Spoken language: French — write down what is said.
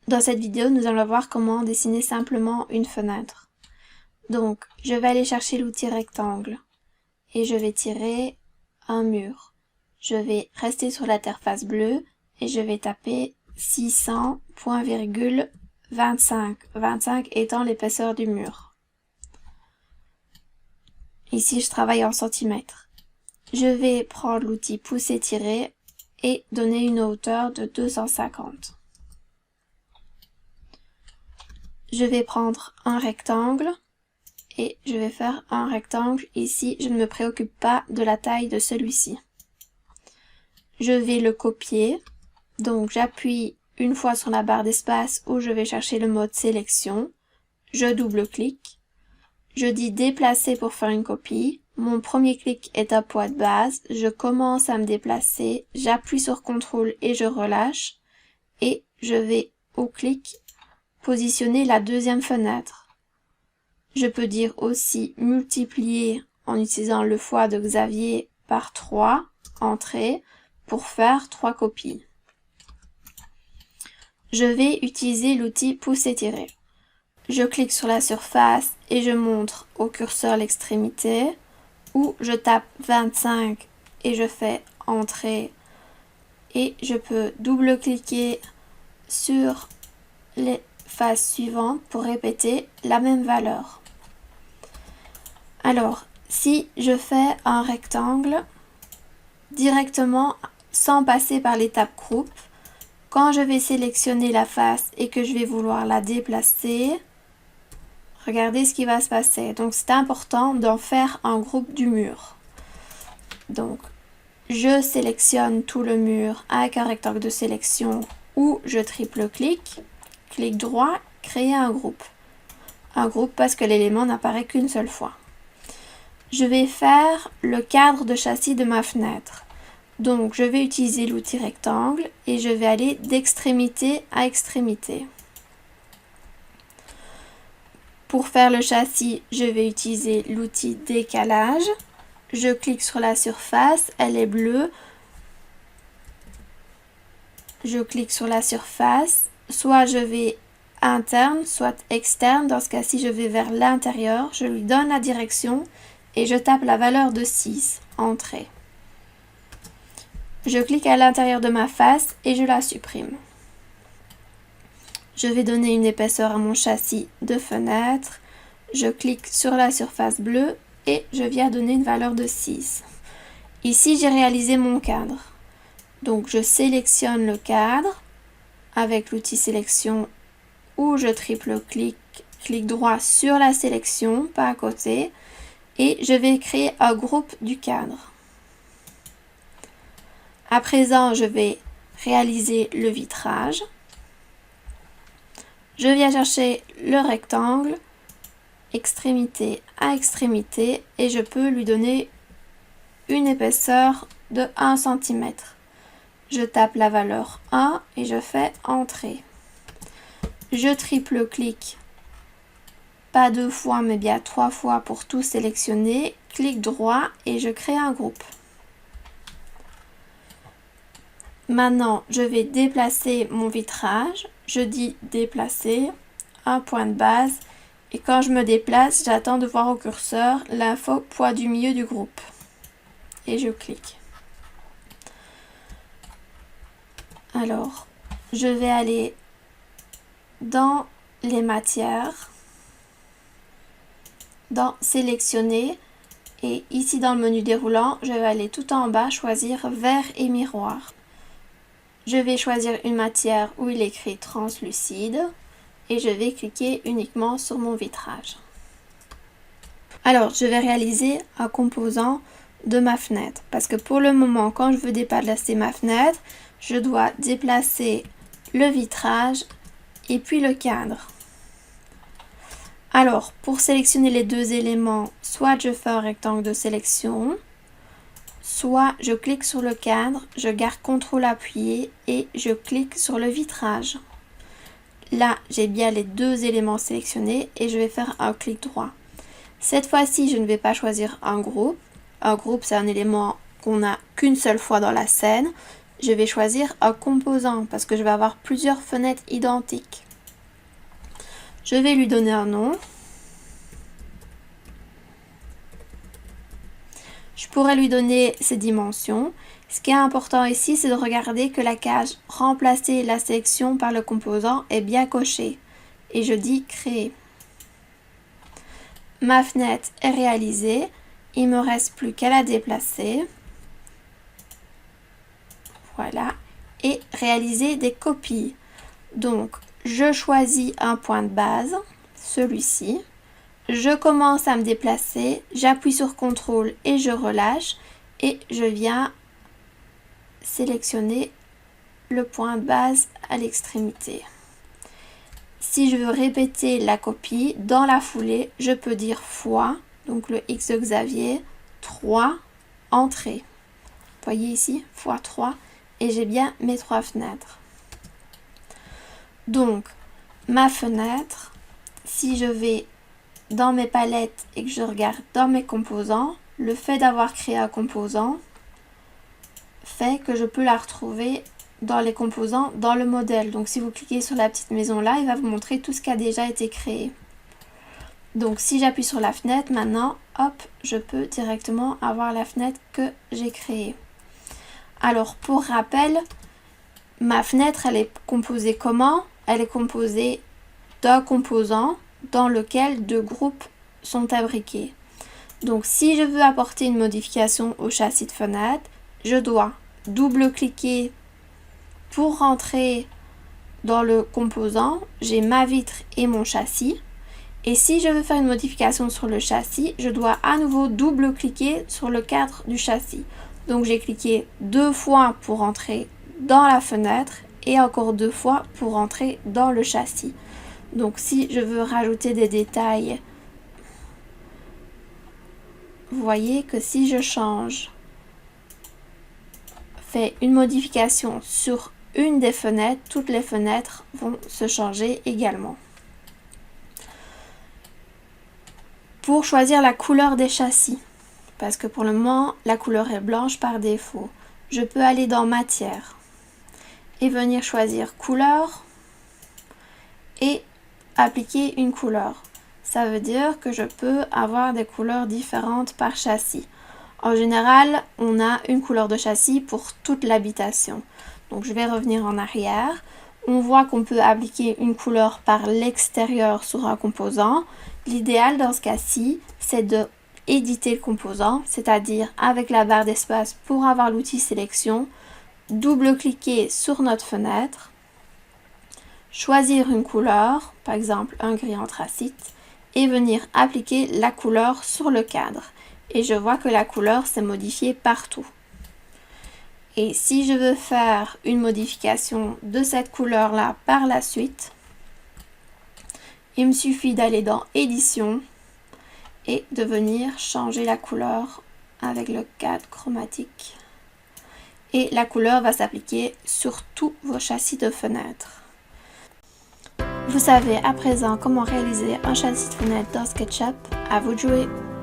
Dans cette vidéo, nous allons voir comment dessiner simplement une fenêtre. Donc, je vais aller chercher l'outil rectangle et je vais tirer un mur. Je vais rester sur l'interface bleue et je vais taper 600, point virgule, 25. 25 étant l'épaisseur du mur. Ici, je travaille en centimètres. Je vais prendre l'outil pousser-tirer et donner une hauteur de 250. Je vais prendre un rectangle et je vais faire un rectangle. Ici, je ne me préoccupe pas de la taille de celui-ci. Je vais le copier. Donc, j'appuie une fois sur la barre d'espace où je vais chercher le mode sélection. Je double-clique. Je dis déplacer pour faire une copie. Mon premier clic est un point de base. Je commence à me déplacer. J'appuie sur CTRL et je relâche. Et je vais au clic positionner la deuxième fenêtre. Je peux dire aussi multiplier en utilisant le fois de Xavier par 3, entrée, pour faire 3 copies. Je vais utiliser l'outil pousser-tirer. Je clique sur la surface et je montre au curseur l'extrémité, ou je tape 25 et je fais entrée. Et je peux double-cliquer sur les phase suivante pour répéter la même valeur. Alors, si je fais un rectangle directement sans passer par l'étape groupe, quand je vais sélectionner la face et que je vais vouloir la déplacer, regardez ce qui va se passer. Donc, c'est important d'en faire un groupe du mur. Donc, je sélectionne tout le mur avec un rectangle de sélection ou je triple-clique. Clic droit, créer un groupe. Un groupe parce que l'élément n'apparaît qu'une seule fois. Je vais faire le cadre de châssis de ma fenêtre. Donc, je vais utiliser l'outil rectangle et je vais aller d'extrémité à extrémité. Pour faire le châssis, je vais utiliser l'outil décalage. Je clique sur la surface, elle est bleue. Je clique sur la surface. Soit je vais interne, soit externe. Dans ce cas-ci, je vais vers l'intérieur. Je lui donne la direction et je tape la valeur de 6. Entrée. Je clique à l'intérieur de ma face et je la supprime. Je vais donner une épaisseur à mon châssis de fenêtre. Je clique sur la surface bleue et je viens donner une valeur de 6. Ici, j'ai réalisé mon cadre. Donc, je sélectionne le cadre avec l'outil sélection où je triple-clic, clic droit sur la sélection, pas à côté, et je vais créer un groupe du cadre. À présent, je vais réaliser le vitrage. Je viens chercher le rectangle, extrémité à extrémité, et je peux lui donner une épaisseur de 1 cm. Je tape la valeur 1 et je fais entrée. Je triple-clique, pas 2 fois mais bien 3 fois pour tout sélectionner. Clic droit et je crée un groupe. Maintenant, je vais déplacer mon vitrage. Je dis déplacer, un point de base. Et quand je me déplace, j'attends de voir au curseur l'info poids du milieu du groupe. Et je clique. Alors, je vais aller dans les matières, dans sélectionner et ici dans le menu déroulant, je vais aller tout en bas choisir verre et miroir. Je vais choisir une matière où il est écrit translucide et je vais cliquer uniquement sur mon vitrage. Alors, je vais réaliser un composant de ma fenêtre parce que pour le moment, quand je veux déplacer ma fenêtre, je dois déplacer le vitrage et puis le cadre. Alors, pour sélectionner les deux éléments, soit je fais un rectangle de sélection, soit je clique sur le cadre, je garde CTRL appuyé et je clique sur le vitrage. Là, j'ai bien les deux éléments sélectionnés et je vais faire un clic droit. Cette fois-ci, je ne vais pas choisir un groupe. Un groupe, c'est un élément qu'on n'a qu'une seule fois dans la scène. je vais choisir un composant parce que je vais avoir plusieurs fenêtres identiques. Je vais lui donner un nom. Je pourrais lui donner ses dimensions. Ce qui est important ici, c'est de regarder que la case « Remplacer la sélection par le composant » est bien cochée. Et je dis « Créer ». Ma fenêtre est réalisée. Il ne me reste plus qu'à la déplacer. Voilà. Et réaliser des copies. Donc, je choisis un point de base, celui-ci. Je commence à me déplacer. J'appuie sur CTRL et je relâche. Et je viens sélectionner le point de base à l'extrémité. Si je veux répéter la copie, dans la foulée, je peux dire fois, donc le X de Xavier, 3, entrée. Vous voyez ici, fois 3, et j'ai bien mes 3 fenêtres. Donc, ma fenêtre, si je vais dans mes palettes et que je regarde dans mes composants, le fait d'avoir créé un composant fait que je peux la retrouver dans les composants, dans le modèle. Donc si vous cliquez sur la petite maison là, il va vous montrer tout ce qui a déjà été créé. Donc si j'appuie sur la fenêtre, maintenant, hop, je peux directement avoir la fenêtre que j'ai créée. Alors pour rappel, ma fenêtre, elle est composée comment? Elle est composée d'un composant dans lequel 2 groupes sont imbriqués. Donc si je veux apporter une modification au châssis de fenêtre, je dois double-cliquer pour rentrer dans le composant. J'ai ma vitre et mon châssis. Et si je veux faire une modification sur le châssis, je dois à nouveau double-cliquer sur le cadre du châssis. Donc j'ai cliqué 2 fois pour entrer dans la fenêtre et encore 2 fois pour entrer dans le châssis. Donc si je veux rajouter des détails, vous voyez que si je change, fais une modification sur une des fenêtres, toutes les fenêtres vont se changer également. Pour choisir la couleur des châssis, parce que pour le moment la couleur est blanche par défaut, je peux aller dans matière et venir choisir couleur et appliquer une couleur. Ça veut dire que je peux avoir des couleurs différentes par châssis. En général, on a une couleur de châssis pour toute l'habitation. Donc je vais revenir en arrière. On voit qu'on peut appliquer une couleur par l'extérieur sur un composant. L'idéal dans ce cas-ci, c'est de éditer le composant, c'est-à-dire avec la barre d'espace pour avoir l'outil sélection, double-cliquer sur notre fenêtre, choisir une couleur, par exemple un gris anthracite, et venir appliquer la couleur sur le cadre. Et je vois que la couleur s'est modifiée partout. Et si je veux faire une modification de cette couleur-là par la suite, il me suffit d'aller dans Édition et de venir changer la couleur avec le cadre chromatique. Et la couleur va s'appliquer sur tous vos châssis de fenêtres. Vous savez à présent comment réaliser un châssis de fenêtre dans SketchUp. À vous de jouer!